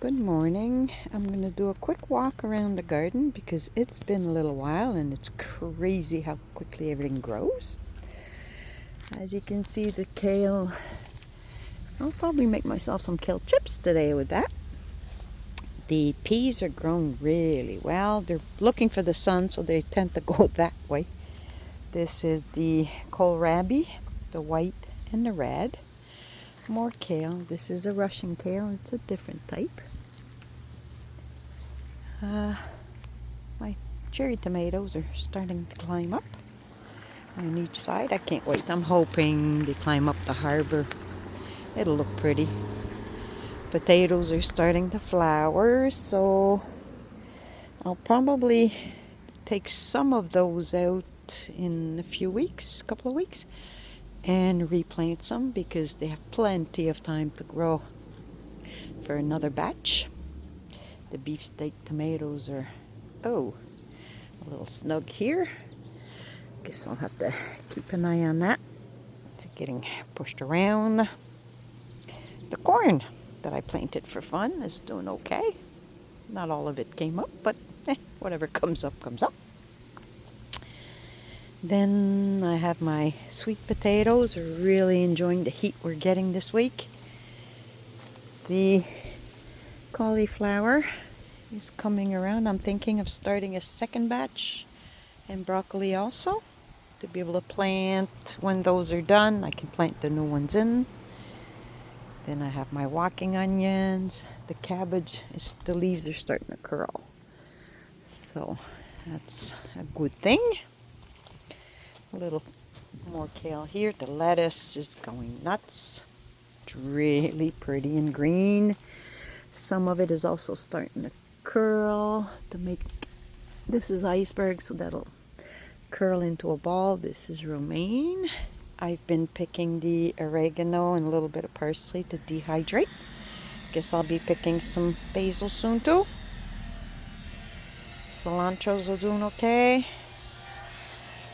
Good morning. I'm going to do a quick walk around the garden because it's been a little while and it's crazy how quickly everything grows. As you can see, the kale, I'll probably make myself some kale chips today with that. The peas are growing really well. They're looking for the sun, so they tend to go that way. This is the kohlrabi, the white and the red. More kale. This is a Russian kale. It's a different type. My cherry tomatoes are starting to climb up on each side. I can't wait. I'm hoping they climb up the harbor. It'll look pretty. Potatoes are starting to flower, so I'll probably take some of those out in a few weeks, a couple of weeks, and replant some because they have plenty of time to grow for another batch. The beefsteak tomatoes are, a little snug here. Guess I'll have to keep an eye on that. They're getting pushed around. The corn that I planted for fun is doing okay. Not all of it came up, but whatever comes up, comes up. Then I have my sweet potatoes. We're really enjoying the heat we're getting this week. The cauliflower is coming around. I'm thinking of starting a second batch, and broccoli also, to be able to plant when those are done. I can plant the new ones in. Then I have my walking onions. The cabbage, the leaves are starting to curl. So that's a good thing. A little more kale here. The lettuce is going nuts. It's really pretty and green. Some of it is also starting to curl to make, this is iceberg, so that'll curl into a ball. This is romaine. I've been picking the oregano and a little bit of parsley to dehydrate. Guess I'll be picking some basil soon too. Cilantros are doing okay.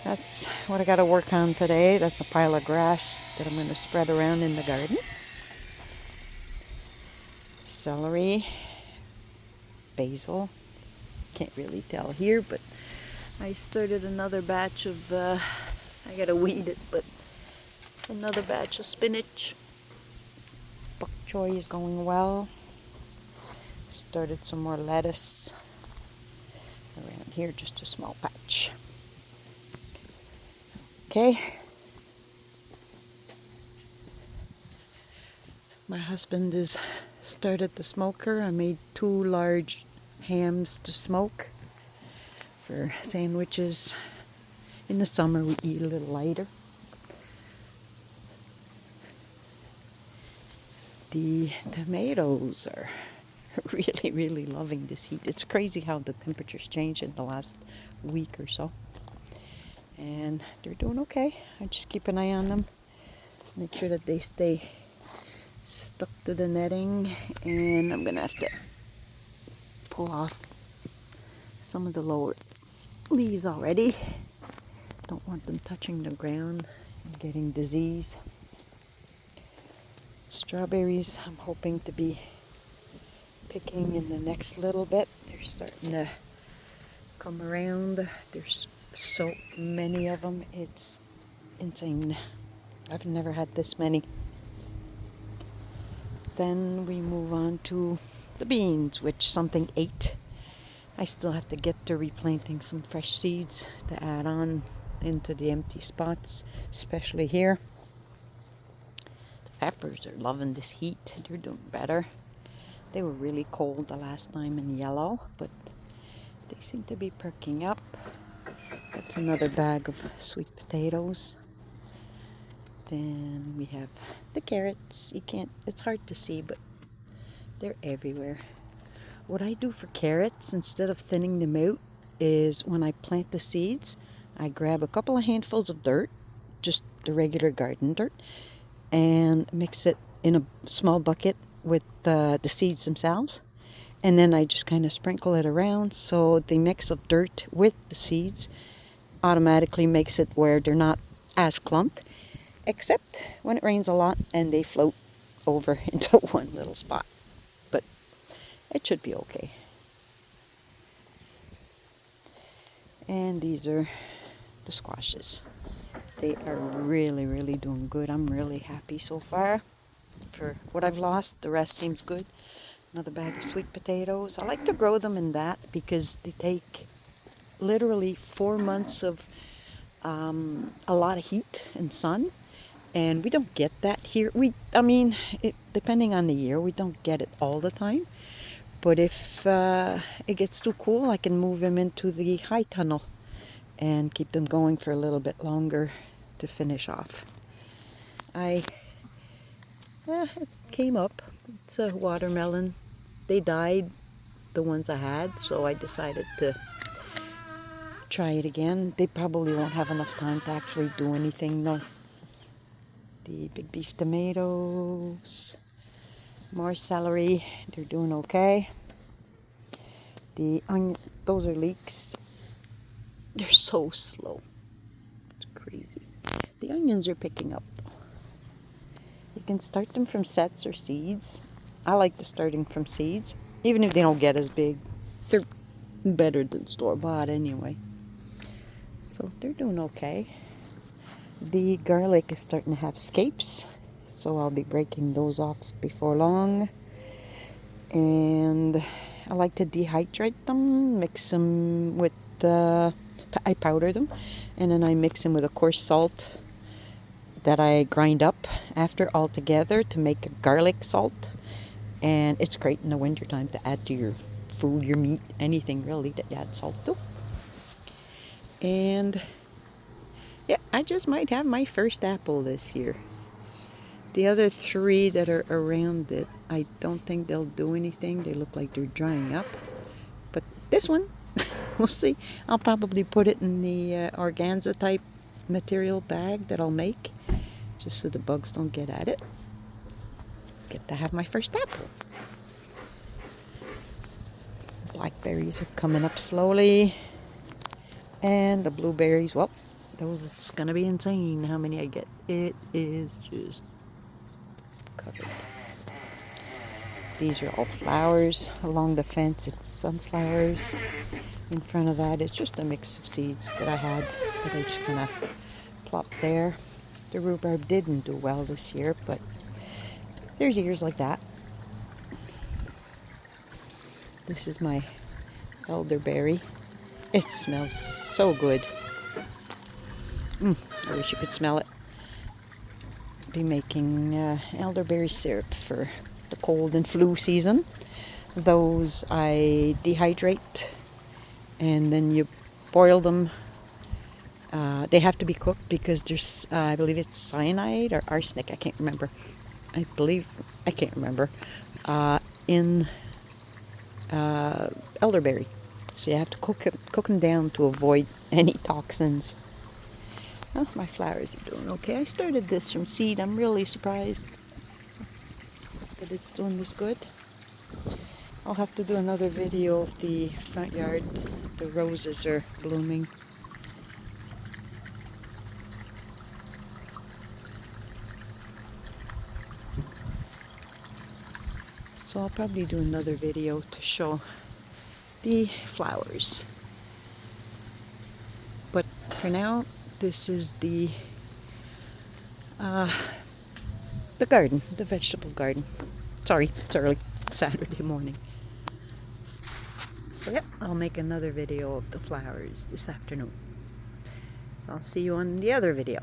That's what I got to work on today. That's a pile of grass that I'm going to spread around in the garden. Celery, basil. Can't really tell here, but I started another batch of, I got to weed it, but another batch of spinach. Bok choy is going well. Started some more lettuce around here, just a small patch. Okay. My husband has started the smoker. I made 2 large hams to smoke for sandwiches. In the summer we eat a little lighter. The tomatoes are really loving this heat. It's crazy how the temperatures change in the last week or so. And they're doing okay. I just keep an eye on them. Make sure that they stay stuck to the netting. And I'm going to have to pull off some of the lower leaves already. Don't want them touching the ground and getting disease. Strawberries, I'm hoping to be picking in the next little bit. They're starting to come around. There's so many of them. It's insane. I've never had this many. Then we move on to the beans, which something ate. I still have to get to replanting some fresh seeds to add on into the empty spots, especially here. Peppers are loving this heat. They're doing better. They were really cold the last time and yellow, but they seem to be perking up. That's another bag of sweet potatoes. Then we have the carrots. It's hard to see, but they're everywhere. What I do for carrots, instead of thinning them out, is when I plant the seeds, I grab a couple of handfuls of dirt, just the regular garden dirt, and mix it in a small bucket with the seeds themselves. And then I just kind of sprinkle it around, so the mix of dirt with the seeds automatically makes it where they're not as clumped, except when it rains a lot and they float over into one little spot. But it should be okay. And these are the squashes. They are really, really doing good. I'm really happy so far for what I've lost. The rest seems good. Another bag of sweet potatoes. I like to grow them in that because they take literally 4 months of a lot of heat and sun, and we don't get that here. I mean, depending on the year, we don't get it all the time. But if it gets too cool, I can move them into the high tunnel and keep them going for a little bit longer to finish off. It came up. It's a watermelon. They died, the ones I had, so I decided to try it again. They probably won't have enough time to actually do anything though. The big beef tomatoes, more celery, they're doing okay. The onion, those are leeks. They're so slow. It's crazy. The onions are picking up though. You can start them from sets or seeds. I like the starting from seeds, even if they don't get as big. They're better than store-bought anyway. So they're doing okay. The garlic is starting to have scapes, so I'll be breaking those off before long. And I like to dehydrate them, mix them with I powder them, and then I mix them with a coarse salt that I grind up after all together to make a garlic salt. And it's great in the wintertime to add to your food, your meat, anything really that you add salt to. And yeah, I just might have my first apple this year. The other 3 that are around it, I don't think they'll do anything. They look like they're drying up. But this one, we'll see. I'll probably put it in the organza type material bag that I'll make, just so the bugs don't get at it. Get to have my first apple. Blackberries are coming up slowly. And the blueberries, well, those, it's gonna be insane how many I get. It is just covered. These are all flowers. Along the fence it's sunflowers. In front of that it's just a mix of seeds that I had that I just kind of plopped there. The rhubarb didn't do well this year, but there's years like that. This is my elderberry. It smells so good. I wish you could smell it. Be making elderberry syrup for the cold and flu season. Those I dehydrate and then you boil them. They have to be cooked because there's I believe it's cyanide or arsenic, I can't remember. I can't remember in elderberry, so you have to cook them down to avoid any toxins. Oh, my flowers are doing okay. I started this from seed. I'm really surprised that it's doing this good. I'll have to do another video of the front yard. The roses are blooming. So I'll probably do another video to show the flowers. But for now, this is the garden, the vegetable garden. Sorry, it's early, Saturday morning. So yeah, I'll make another video of the flowers this afternoon. So I'll see you on the other video.